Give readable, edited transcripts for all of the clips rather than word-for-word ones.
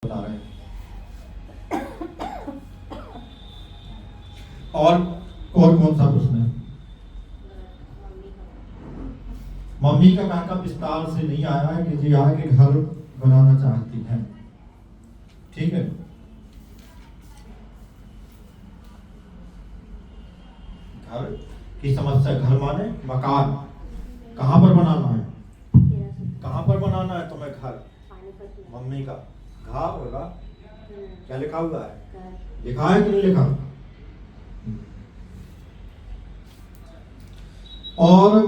बता रहे हैं। और कौन सा प्रश्न है? मम्मी का बैकअप विस्तार से नहीं आया है कि जी आगे घर बनाना चाहती है। ठीक है, घर की समस्या, घर माने मकान, कहाँ पर बनाना है, कहाँ पर बनाना है तुम्हें घर? मम्मी का घा होगा, क्या लिखा हुआ है? लिखा है कि नहीं लिखा? और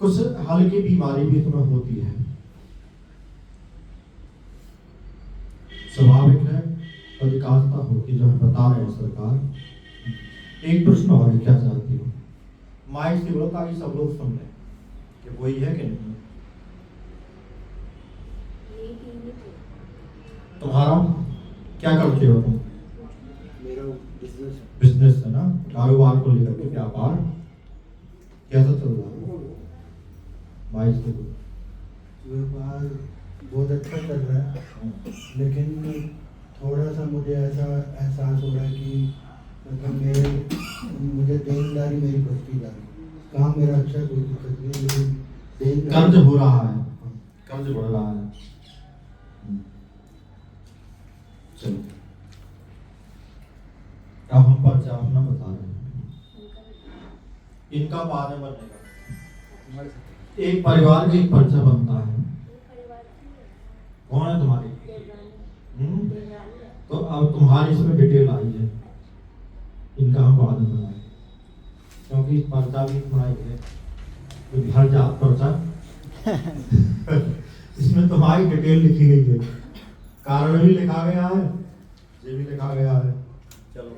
कुछ हल्की बीमारी भी तुम्हें होती है, स्वाभाविक है, अधिकांशता होती, जो हम बता रहे हैं सरकार। एक प्रश्न और है, क्या चाहती हो? माइक से बोलो ताकि सब लोग सुन लें कि वही है कि नहीं। तुम्हारा क्या करते हो तुम? मेरा बिजनेस है ना, कारोबार को लेकर के व्यापार कैसा चल रहा है? माइक से बोलो। व्यापार बहुत अच्छा चल रहा है, लेकिन थोड़ा सा मुझे ऐसा एहसास हो रहा है कि मतलब मुझे देनदारी मेरी बढ़ती जा रही है। काम मेरा अच्छा, कोई दिक्कत नहीं, लेकिन कर्ज हो रहा है, कर्ज बढ़ रहा है। चलो, अब हम पर्चा अपना बता रहे हैं, इनका बाद में बनेगा। एक परिवार का एक पर्चा बनता है। कौन है तुम्हारी? तो अब तुम्हारी इसमें डिटेल आई है, इनका हम बाद में बनाएंगे, क्योंकि पर्चा भी तुम्हारी है, तो हर जात पर्चा इसमें तुम्हारी डिटेल लिखी गई है, कारण भी लिखा गया है, ये भी लिखा गया है। चलो,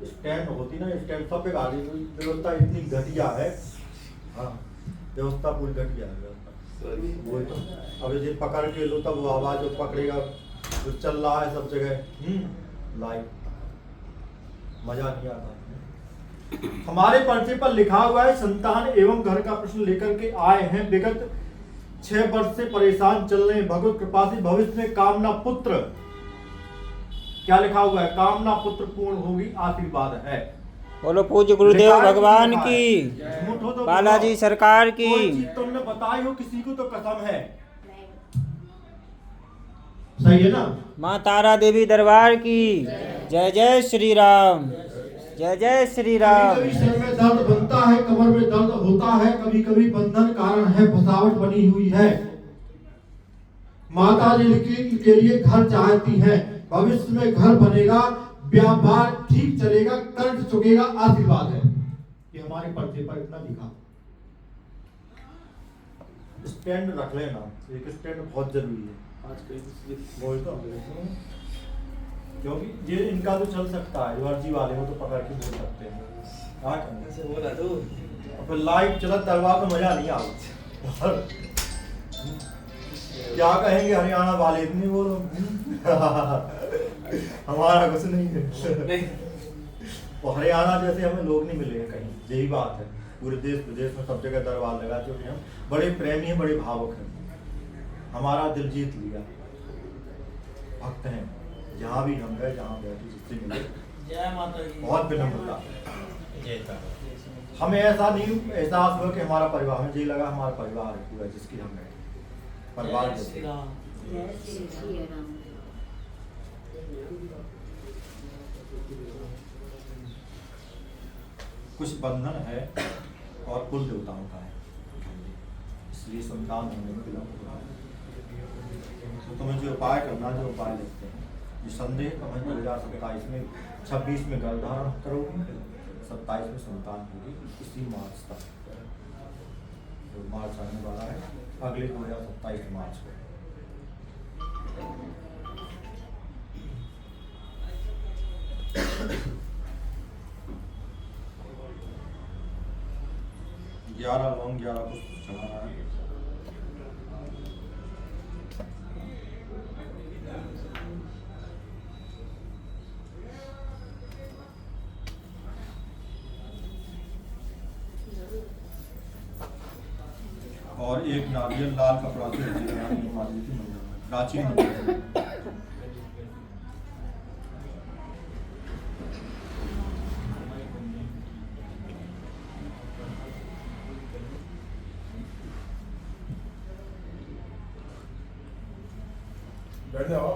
स्टैंड होती ना, स्टैंड सब पे गाड़ी की व्यवस्था इतनी घटिया है। हाँ, व्यवस्था पूरी घटिया है व्यवस्था। वो तो अब ये पकड़ के लो तब वो आवाज जो पकड़ेगा, जो चल रहा है सब जगह लाइव, मजा नहीं आता। हमारे पर्चे पर लिखा हुआ है, संतान एवं घर का प्रश्न लेकर के आए हैं। विगत 6 वर्ष से परेशान चल रहे हैं, भगवत कृपा से भविष्य में कामना पुत्र, क्या लिखा हुआ है? कामना पुत्र पूर्ण होगी, आशीर्वाद है। बोलो पूज्य गुरुदेव भगवान की, तो बालाजी सरकार की। कोई चीज तुमने बताई हो किसी को तो कसम है, सही है ना? माँ तारा देवी दरबार की जय जय श्री राम, जय जय श्री राम। कभी सिर में दर्द बनता है, कमर में दर्द होता है, कभी कभी बंधन कारण है, फसावट बनी हुई है। माता जी के लिए घर चाहती है, भविष्य में घर बनेगा, व्यापार ठीक चलेगा, कर्ज चुकेगा, आशीर्वाद है। ये हमारे पर्चे पर इतना लिखा। स्टैंड रख लेना, एक स्टैंड बहुत जरूरी है बोल तो, क्योंकि ये इनका तो चल सकता है, एनर्जी वाले हो तो पकड़ के बोल सकते हैं। क्या करना से बोला तो फिर लाइव चला तलवार तो मजा नहीं आता। क्या कहेंगे हरियाणा वाले, इतनी बोलो हमारा कुछ नहीं है। वो हरियाणा जैसे हमें लोग नहीं मिलेंगे कहीं, यही बात है। पूरे देश विदेश में सब जगह दरबार लगा चुके हैं, बड़े प्रेमी हैं, बड़े भावुक हैं, हमारा दिल जीत लिया, भक्त हैं। जहाँ भी हम गए, जहाँ गए जिससे मिले, जय माता दी, बहुत विनम्रता। हमें ऐसा नहीं एहसास हुआ कि हमारा परिवार, हमें ये लगा हमारा परिवार है पूरा, जिसकी हम गए परिवार जय श्री जैसे। राम। कुछ बंधन है और कुल देवताओं का है, इसलिए संतान होने में विलंब हो रहा है। तो तुम्हें जो उपाय करना, जो उपाय लिखते हैं, ये संदेह तुम्हें 2027 में 26 में गर्भधारण करोगे, 27 में संतान होगी, इसी मार्च तक, जो मार्च आने वाला है, अगले 2027 मार्च को। ग्यारह लौंग 11 पुष्प चढ़ाना है। और एक नारियल लाल कपड़ा से हमारी प्राचीन मंदिर। बैठ जाओ।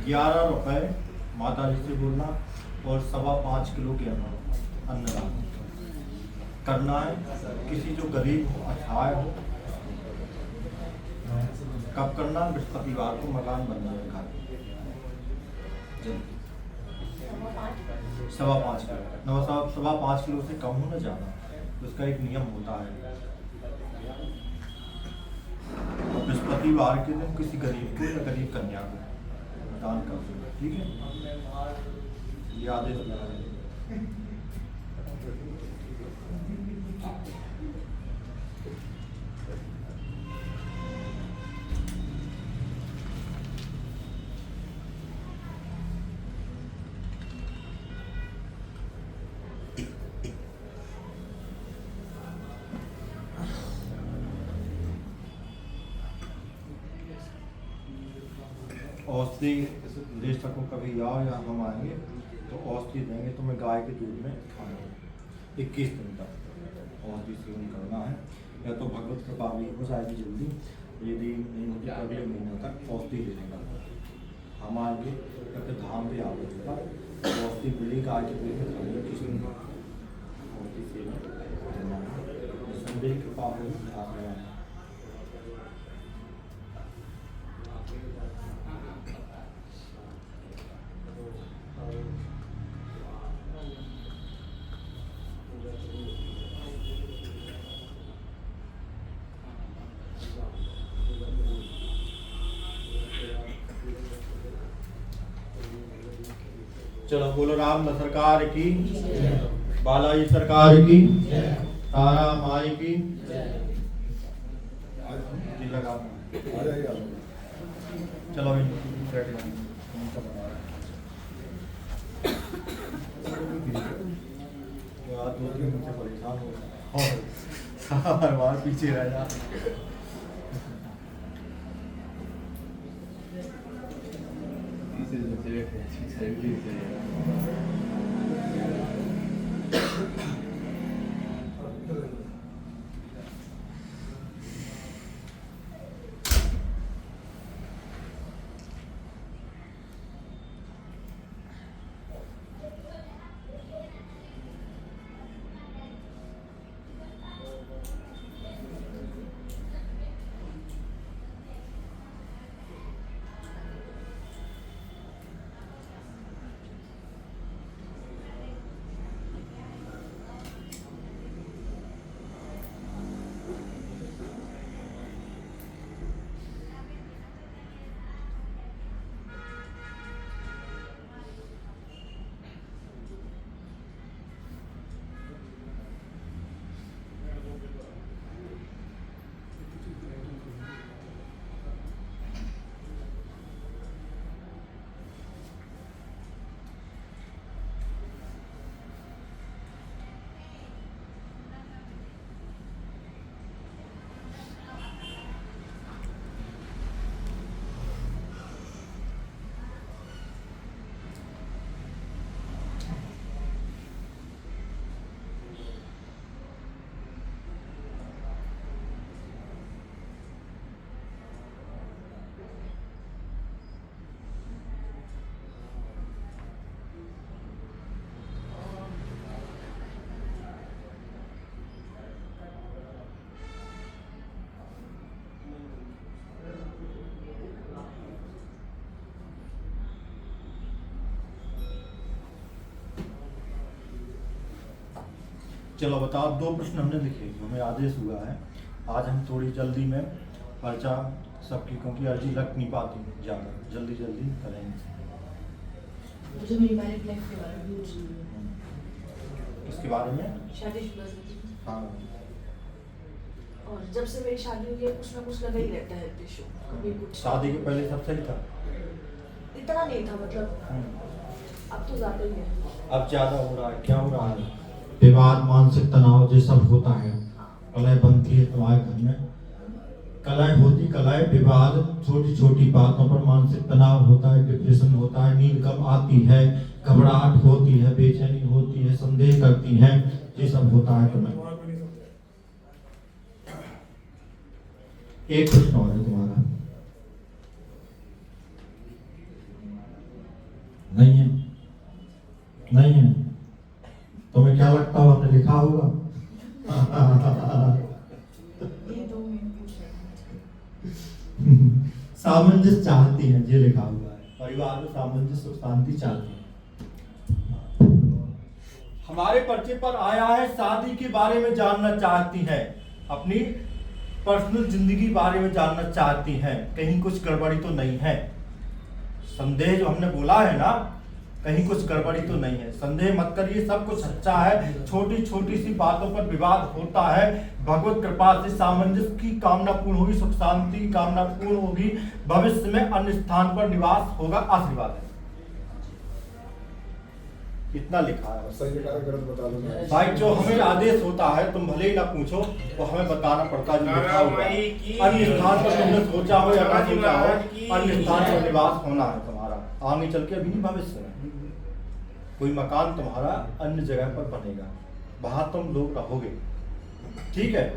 11 रुपए माता जी से बोलना और 5.25 किलो के अन्नदान करना है। किसी जो गरीब हो, असहाय हो, कब करना? बृहस्पतिवार को मकान बन जाए घर जल्दी। 5.25 किलो, 5.25 किलो से कम हो ना ज़्यादा, उसका एक नियम होता है। बृहस्पतिवार के दिन किसी गरीब को या गरीब कन्या को दान कर दो, ठीक है? ये आदेश लगा है। औषधि दे सको कभी आओ या हम आएंगे तो औषधि देंगे तुम्हें गाय के दूध में खाना 21 दिन तक औषधि सेवन करना है। या तो भगवत कृपा भी हो जाएगी जल्दी, यदि नहीं होती तो अगले महीने तक औषधि दे देगा। हम आएंगे या फिर धाम पे आगे होगा औषधि मिली गाय के दूध में खाने 21 दिन औषधि सेवन करना है। संदेह कृपा हो आ गया है। चलो बोलो राम सरकार की, बालाजी सरकार की, तारा माई की। जी लगा चलो परेशान हो हर बार पीछे रह जा। चलो बताओ, 2 प्रश्न हमने लिखे, हमें आदेश हुआ है। आज हम थोड़ी जल्दी में पर्चा सबकी, क्योंकि अर्जी लग नहीं पाती ज़्यादा, जल्दी जल्दी करेंगे। मुझे मेरी मैरिड लाइफ के बारे में इसके बारे में शादीशुदा जिंदगी। हाँ, और जब से मेरी शादी हुई है कुछ ना कुछ लगा ही रहता है इशू, कभी कुछ। शादी के पहले सब सही था? इतना नहीं था, मतलब अब तो ज़्यादा ही है। अब ज़्यादा हो रहा है, क्या हो रहा है? विवाद, मानसिक तनाव, ये सब होता है। कलह बनती है तुम्हारे घर में, कलह होती, कलह विवाद, छोटी छोटी बातों पर मानसिक तनाव होता है, डिप्रेशन होता है, नींद कम आती है, घबराहट होती है, बेचैनी होती है, संदेह करती हैं, ये सब होता है तुम्हें। एक प्रश्न और है तुम्हारा, नहीं है? नहीं है? तुम्हें क्या लगता हो हमने लिखा होगा? ये दो में पूछ रहे हैं। सामंजस्य चाहती है, ये लिखा हुआ है। परिवार में सामंजस्य, सुख शांति चाहती है। हमारे पर्चे पर आया है शादी के बारे में जानना चाहती है, अपनी पर्सनल जिंदगी बारे में जानना चाहती हैं, कहीं कुछ गड़बड़ी तो नहीं है। संदेह जो हमने बोला है ना, कहीं कुछ गड़बड़ी तो नहीं है, संदेह मत करिए, सब कुछ अच्छा है। छोटी छोटी सी बातों पर विवाद होता है, भगवत कृपा से सामंजस्य की कामना पूर्ण होगी, सुख शांति की कामना पूर्ण होगी, भविष्य में अन्य स्थान पर निवास होगा, आशीर्वाद है। इतना लिखा है भाई। जो हमें आदेश होता है, तुम भले ही ना पूछो, तो हमें बताना पड़ता है जो लिखा हुआ है। अन्य स्थान पर तुमने सोचा हो या ना सोचा हो, अन्य स्थान पर निवास होना है तुम्हारा, आगे चल के, अभी नहीं भविष्य में। कोई मकान तुम्हारा अन्य जगह पर बनेगा, वहां तुम लोग रहोगे, ठीक है?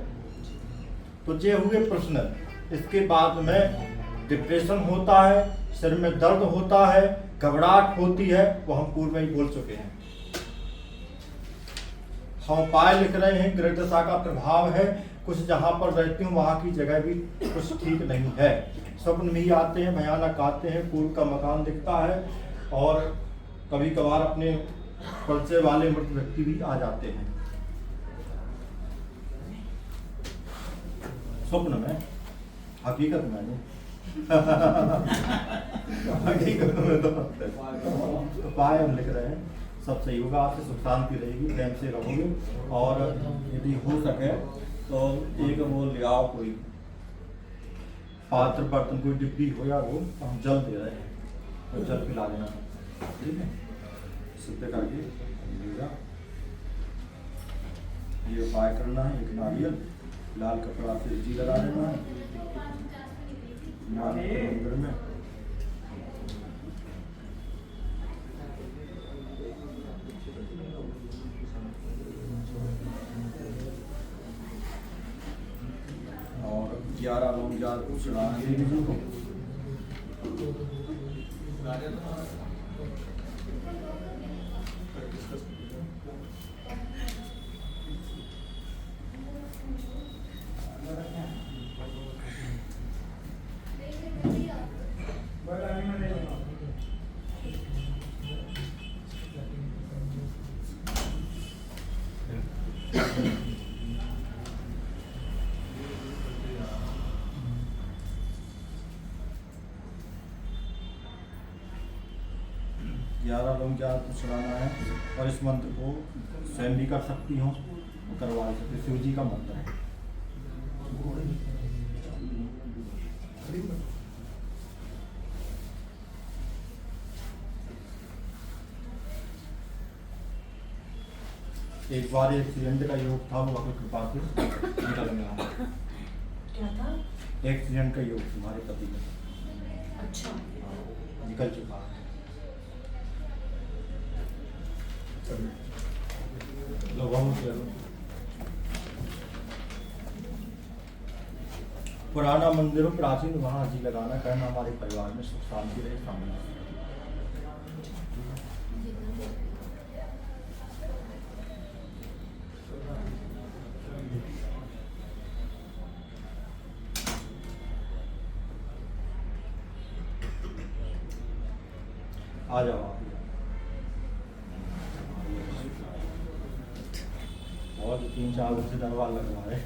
तो ये हुए प्रश्न। इसके बाद में डिप्रेशन होता है, सिर में दर्द होता है, घबराहट होती है, वो हम पूर्व में ही बोल चुके हैं। हम उपाय लिख रहे हैं, ग्रह दशा का प्रभाव है, कुछ जहां पर रहती हूँ वहां की जगह भी कुछ ठीक नहीं है, स्वप्न भी आते हैं, भयानक आते हैं, पूर्व का मकान दिखता है, और कभी कभार अपने परिचय वाले मृत व्यक्ति भी आ जाते हैं स्वप्न में, हकीकत में नहीं। हकीकत में तो उपाय हम लिख रहे हैं, सब सही होगा, आपसे सुख शांति रहेगी, प्रेम से रहोगे, और यदि हो सके तो एक वो ले आओ, कोई पात्र बर्तन, कोई डिब्बी हो या वो, हम जल दे रहे हैं, तो जल पिला देना, ठीक है? सिद्ध करके लीजिएगा। ये उपाय करना है, एक नारियल लाल कपड़ा से जी लगा देना है मंदिर में, और 11 लोग जार कुछ को चढ़ाना है, और इस मंत्र को स्वयं भी कर सकती हूँ, करवा सकते, शिव जी का मंत्र है। एक बार एक्सीडेंट का योग था, वो भगवत कृपा से निकल गया। क्या था? एक्सीडेंट का योग तुम्हारे पति का, अच्छा, निकल चुका है। पुराना मंदिर हो, प्राचीन, वहां जी लगाना, कहना हमारे परिवार में सुख शांति रहे, सामने आ जाओ आप। और 3-4 वर्ष से दरबार लगवा रहे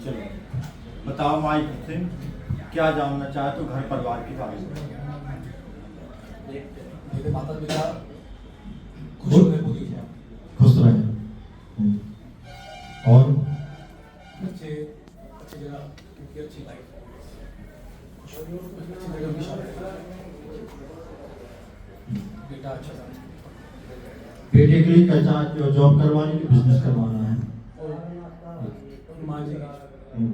चलो बताओ माई सिंह, क्या जानना चाहते हो घर परिवार के बारे में? मेरे माता पिता खुश रहे, पूरी है, खुश रहे और अच्छे अच्छी जगह, उनकी अच्छी लाइफ, अच्छी जगह की शादी, बेटा अच्छा था, बेटे के लिए कैसा जॉब करवाने की बिजनेस करवाना है और माँ जी की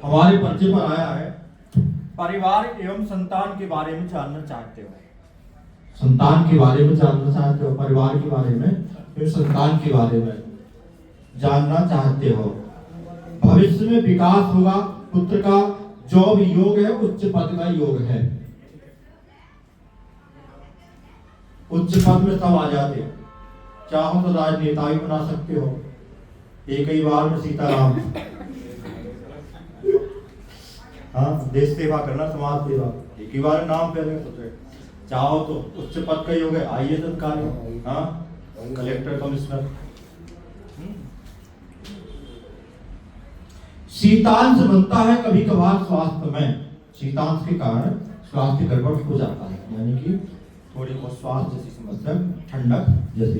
हमारे पर्चे पर आया है, परिवार एवं संतान के बारे में जानना चाहते हो। संतान के बारे में जानना चाहते हो, परिवार के बारे में, फिर संतान के बारे में जानना चाहते हो। भविष्य में विकास होगा, पुत्र का जॉब योग है, उच्च पद का योग है। उच्च पद में सब आ जाते हो, चाहो तो राजनेता भी बना सकते हो, एक ही बार में सीताराम। हाँ, देश सेवा करना, समाज सेवा, एक ही बार नाम पे सोचे। चाहो तो उच्च पद का योग है, IAS अधिकारी, हाँ, कलेक्टर, कमिश्नर। शीतांश बनता है कभी कभार स्वास्थ्य में, शीतांश के कारण स्वास्थ्य गड़बड़ हो जाता है, यानी कि थोड़ी बहुत स्वास्थ्य जैसी समस्या, ठंडक जैसे।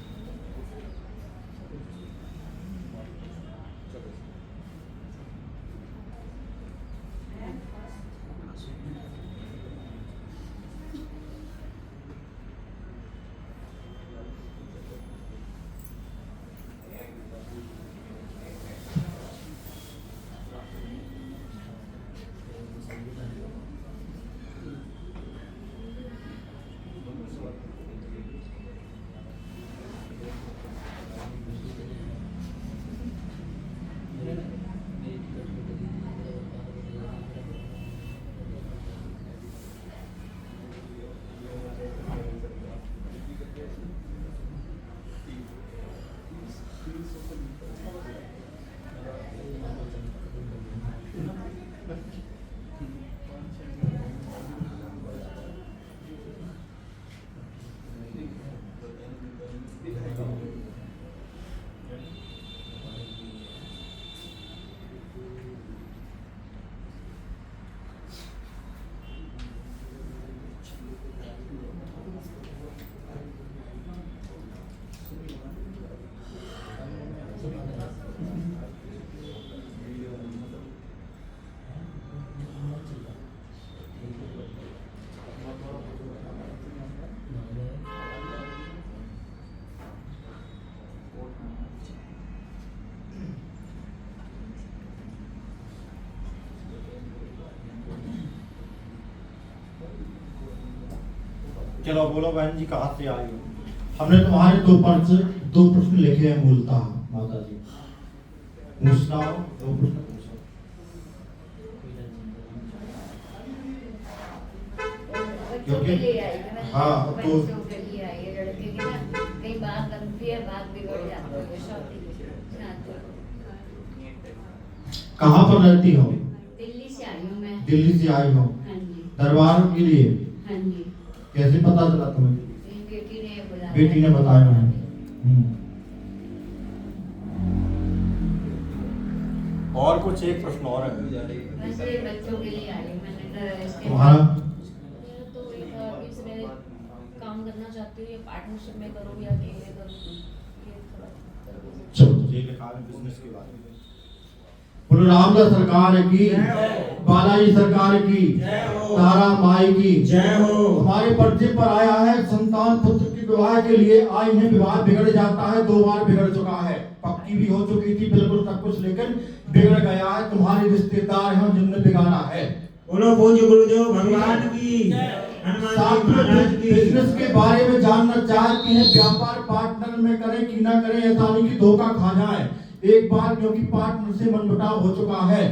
चलो बोलो बहन जी कहाँ से आई हो? हमने तुम्हारे दो प्रश्न लिखे हैं मूलतः माता जी। पूछना हो दो प्रश्न पूछो। बच्चों के लिए आई है ना। हाँ, तो- बच्चों के लिए आई है, लड़के की ना कई बात बनती है, बात बिगड़ जाती है शादी के। कहाँ पर रहती हो? दिल्ली से आई हूँ मैं। दिल्ली से आई हो हाँ जी। दरबार के लिए? हाँ जी। कैसे पता चला तुम्हें? मेरी बेटी ने बुलाया। बेटी ने बताया है। और कुछ एक प्रश्न और है। वैसे बच्चों के लिए आई हूँ मैंने इसके तुम्हारा? मैं तो एक इसमें काम करना चाहती हूँ, ये पार्टनरशिप में करूँ या अकेले करूँ, ये थोड़ा चलो ये लिखा है बिजनेस के बारे में। बोलो रामदास सरकार की, बालाजी सरकार की, तारा माई की जय हो। हमारे पर्चे पर आया है संतान पुत्र की विवाह के लिए आई है। विवाह बिगड़ जाता है, 2 बार बिगड़ चुका है। पक्की भी हो चुकी थी बिल्कुल सब कुछ, लेकिन बिगड़ गया है। तुम्हारे रिश्तेदार हैं जिनने बिगाड़ा है। बोलो पूज्य गुरुदेव भगवान की, हनुमान साथ जी महाराज में की। बिजनेस के बारे में जानना चाहती हैं। व्यापार पार्टनर में करें कि ना करें, ऐसा नहीं कि धोखा खा जाए एक बार, क्योंकि पार्टनर से मनमुटाव हो चुका है।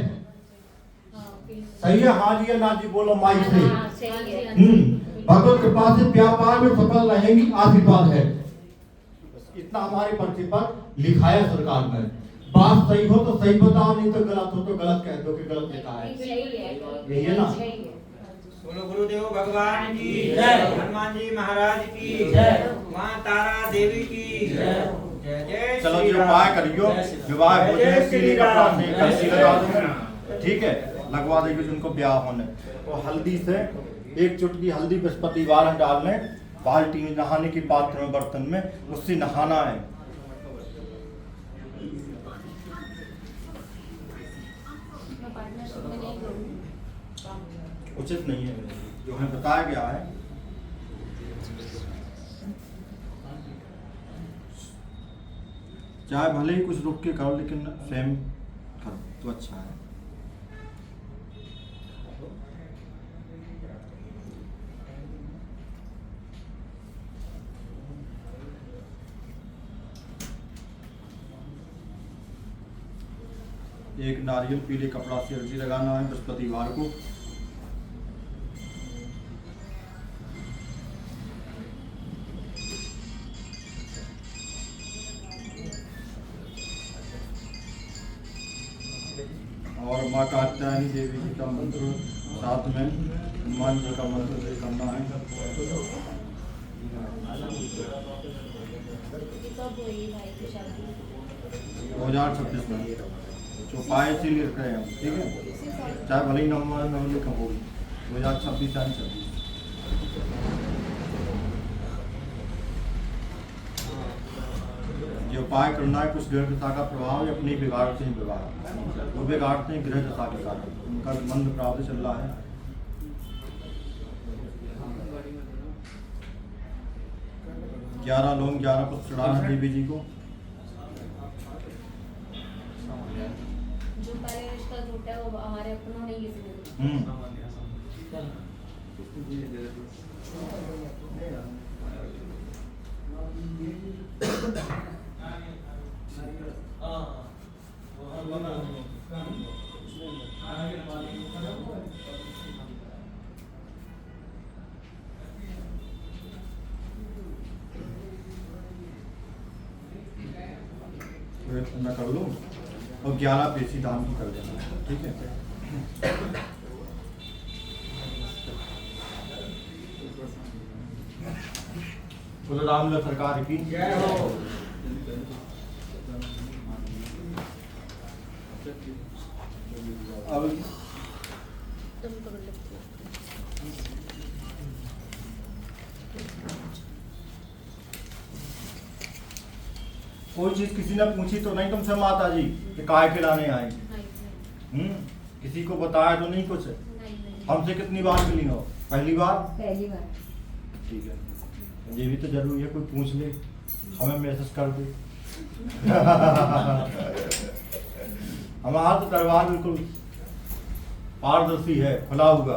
सही है हाँ जी या ना जी बोलो माइक से। हाँ, सही है। भगवत कृपा से व्यापार में सफल रहेंगी, आशीर्वाद है। इतना हमारे पर्चे पर लिखाया सरकार ने। बात सही हो तो सही बताओ, नहीं तो गलत हो तो गलत कह दो कि गलत लिखा है। सही है। यही है ना? सही है। बोलो गुरुदेव भगवान की जय, हनुमान जी महाराज की जय, माँ तारा देवी की जय। जय जय चलो श्री जो राम। उपाय करियो, विवाह हो जय जाए, जय पीले श्री कपड़ा राम। से हल्दी लगा दो, ठीक है, लगवा देगी जिनको ब्याह होने। तो हल्दी से 1 चुटकी हल्दी बृहस्पतिवार डालने, बाल्टी में नहाने की पात्र में बर्तन में, उससे नहाना है। मैं पार्टनरशिप में नहीं करूँ। उचित नहीं है जो हमें बताया गया है। चाहे भले ही कुछ रुक के करो, लेकिन स्वयं करो तो अच्छा है। एक नारियल पीले कपड़ा से अर्जी लगाना है बृहस्पतिवार को। और माँ कात्यायनी देवी जी का मंत्र साथ में हनुमान जी का मंत्र से करना है। कब हुई भाई की शादी? 2026 में जो पाए इसीलिए रख रहे हैं हम, ठीक है, चाहे भले ही नवंबर कम होगी 2026 या 26। ये उपाय करना है। कुछ ग्रह दशा का प्रभाव या अपनी बिगाड़ते हैं विवाह, वो बिगाड़ते हैं ग्रह दशा के कारण, उनका मंद प्राप्त चल रहा है। ग्यारह लोग 11 पुष्प चढ़ाना देवी जी को। जो पहले रिश्ता टूटा है वो हमारे अपनों ने ये किया। मैं कर लूँ और 11 पेशी दान की कर देना, ठीक है। बोलो रामलला सरकार की जय हो। अब तुम पकड़ लो। कोई चीज किसी ने पूछी तो नहीं तुमसे माता जी कि काहे खिलाने आए? किसी को बताया तो नहीं कुछ? हमसे कितनी बार मिली हो? पहली बार? पहली बार। ठीक है, ये भी तो जरूरी है, कोई पूछ ले हमें मैसेज कर दे। हमारा तो दरबार बिल्कुल पारदर्शी है, खुला हुआ।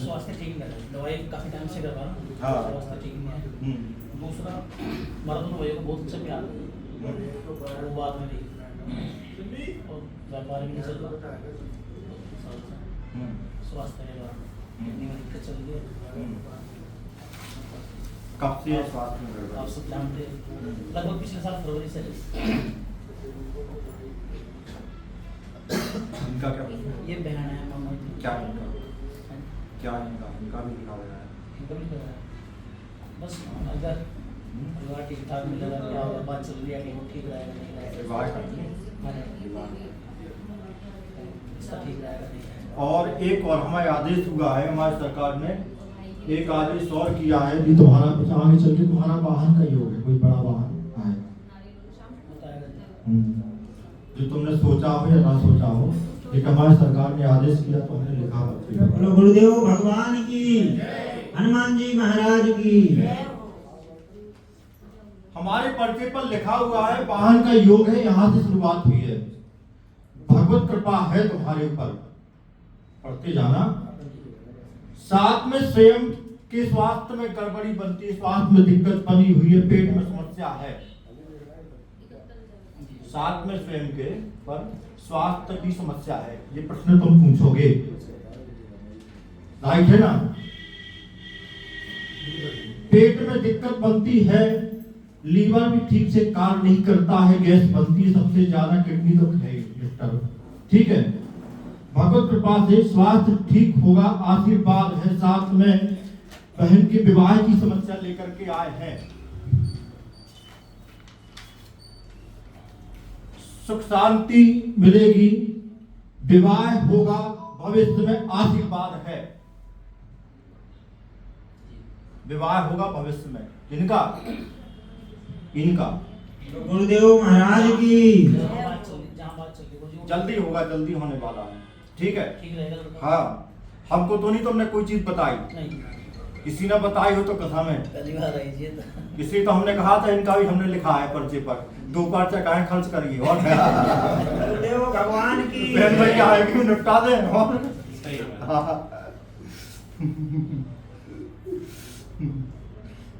स्वास्थ्य ठीक नहीं है, दवाई काफी टाइम से करवा रहा हूँ, हाँ। स्वास्थ्य ठीक नहीं है। दूसरा मर्दों भाइयों को बहुत अच्छा प्यार है, वो बात में नहीं, और व्यापार भी नहीं चल रहा, स्वास्थ्य के बाद इतनी दिक्कत चल रही है। कब से है स्वास्थ्य में गड़बड़? आप सब जानते हैं, लगभग पिछले साल फरवरी से इनका क्या ये बहन है मामा जी। क्या इनका भी दिखा रहा है? इनका भी लगा है। बस अगर परिवार ठीक ठाक मिलेगा, क्या होगा, बात चल रही है कि वो ठीक रहेगा नहीं रहेगा, विवाह करनी इसका ठीक रहेगा नहीं रहेगा। और एक और हमारे आदेश हुआ है, हमारी सरकार ने एक आदेश और किया है कि तुम्हारा कुछ आगे चल के तुम्हारा वाहन का योग है, कोई बड़ा वाहन आए जो तुमने सोचा हो या ना सोचा हो, एक हमारी सरकार ने आदेश किया तो हमने लिखा बोलो गुरुदेव भगवान की, हनुमान जी महाराज की। हमारे पर्चे पर लिखा हुआ है वाहन का योग है, यहाँ से शुरुआत हुई है। भगवत कृपा है तुम्हारे ऊपर, पढ़ते जाना। साथ में स्वयं के स्वास्थ्य में गड़बड़ी बनती है, स्वास्थ्य में दिक्कत बनी हुई है, पेट में समस्या है। साथ में स्वयं के पर स्वास्थ्य की समस्या है, ये प्रश्न तुम पूछोगे, राइट है ना? पेट में दिक्कत बनती है, लीवर भी ठीक से कार्य नहीं करता है, गैस बनती है, सबसे ज्यादा किडनी तो है डिस्टर्ब, ठीक है। भगवत कृपा से स्वास्थ्य ठीक होगा, आशीर्वाद है। साथ में बहन के विवाह की समस्या लेकर के आए हैं, सुख शांति मिलेगी, विवाह होगा, भविष्य में आशीर्वाद है, विवाह होगा भविष्य में। इनका गुरुदेव महाराज की। जहाँ बात चल रही है जल्दी होगा, जल्दी होने वाला है, ठीक है। ठीक रहेगा तो हाँ, हमको तो नहीं तुमने कोई चीज बताई, नहीं, किसी ने बताई हो तो कथा में पहली बार आई जी तो किसी तो हमने कहा था, इनका भी हमने लिखा है पर्चे पर, 2 पर्चा काहे खर्च करिए और गुरुदेव भगवान की। बहन भाई क्या आएगी निपटा दे और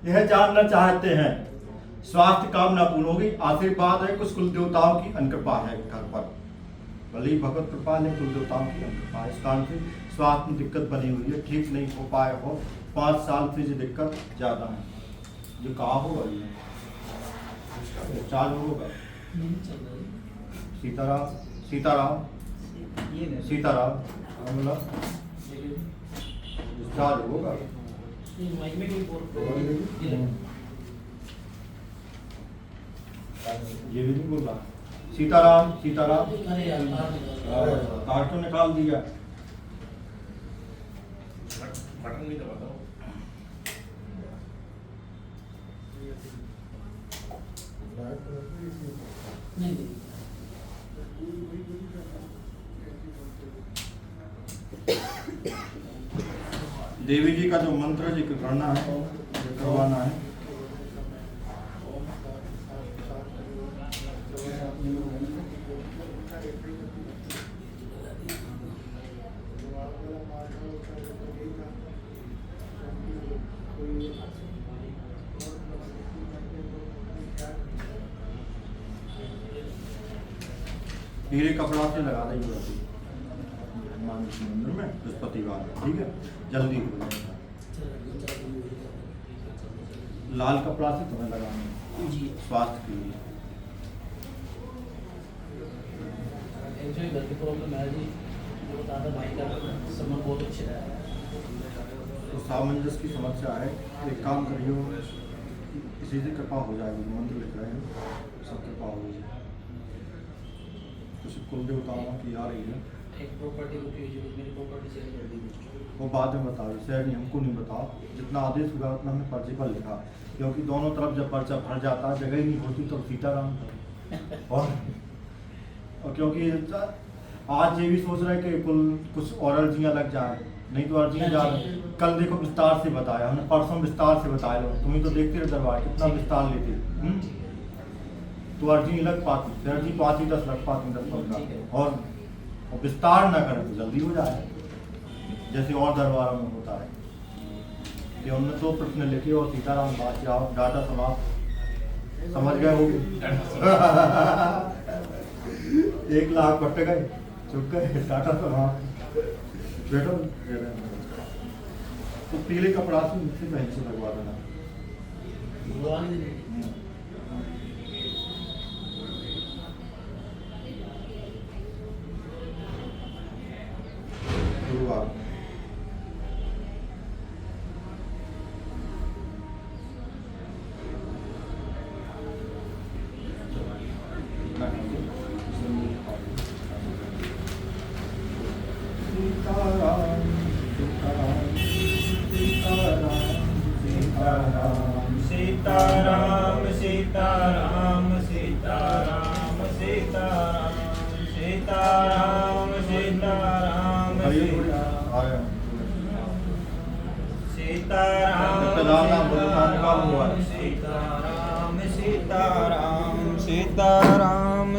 यह जानना चाहते हैं, स्वास्थ्य कामना पूर्ण होगी, आशीर्वाद है, कुछ कुल देवताओं की अनुकृपा है घर पर, भले ही भगवत कृपा ने कुल देवताओं की अनुकृपा, इस कारण से स्वास्थ्य में दिक्कत बनी हुई है, ठीक नहीं हो पाए हो, 5 साल से ये दिक्कत ज्यादा है। जो कहा होगा ये चालू होगा। नहीं चल रहा है। सीताराम सीताराम ये नहीं सीताराम बोला चालू होगा। ये माइक में कोई ये भी नहीं बोल रहा। सीताराम सीताराम अरे यार कार्ड तो निकाल दिया। बटन भी दबा दो। नहीं देवी जी का जो मंत्र जिक्र करना है, जो करवाना है, हीरे कपड़ा से लगा देंगे हनुमान जी के मंदिर में बृहस्पतिवार, ठीक है, जल्दी हो जाएगा। लाल कपड़ा से तुम्हें लगाना जी स्वास्थ्य के लिए। एक्चुअली घर की प्रॉब्लम है जी, वो बता था भाई का संबंध बहुत अच्छे रहा है। तो सामंजस्य की समस्या है, एक काम करियो, इसी से कृपा हो जाएगी, मंत्र लिख रहे हैं, सब कृपा हो जाएगी। कुछ कुल देवताओं की आ रही है, एक प्रॉपर्टी बुक कीजिए, मेरी प्रॉपर्टी सेल कर दी। वो बाद में बताओ, शहर नहीं, हमको नहीं बताओ, जितना आदेश हुआ उतना हमने पर्चे पर लिखा, क्योंकि दोनों तरफ जब पर्चा भर जाता, जगह ही नहीं होती तो सीताराम और क्योंकि आज ये भी सोच रहे कि कुछ और अर्जियाँ लग जाए, नहीं तो अर्जियाँ जा रही। कल देखो विस्तार से बताया हमने, परसों विस्तार से बताया, लोग तुम्हें तो देखते रहे दरबार कितना विस्तार लेते, तो अर्जी नहीं लग पाती, अर्जी 5 ही 10 लग पाती, 10-15, और विस्तार ना करें तो जल्दी हो जाए। जैसे और दरबारों में होता है कि उनने 2 प्रश्न लिखे और सीताराम बात डाटा समाप्त। समझ गए होंगे। 1 लाख बट गए, चुप गए, डाटा समाप्त। बैठो, तो पीले कपड़ा से मुझसे पहन से लगवा देना। भगवान ही नहीं। शुरुआत सीताराम सीताराम सीताराम सीताराम सीताराम सीताराम सीताराम सीताराम सीताराम सीताराम सीताराम सीताराम सीताराम सीताराम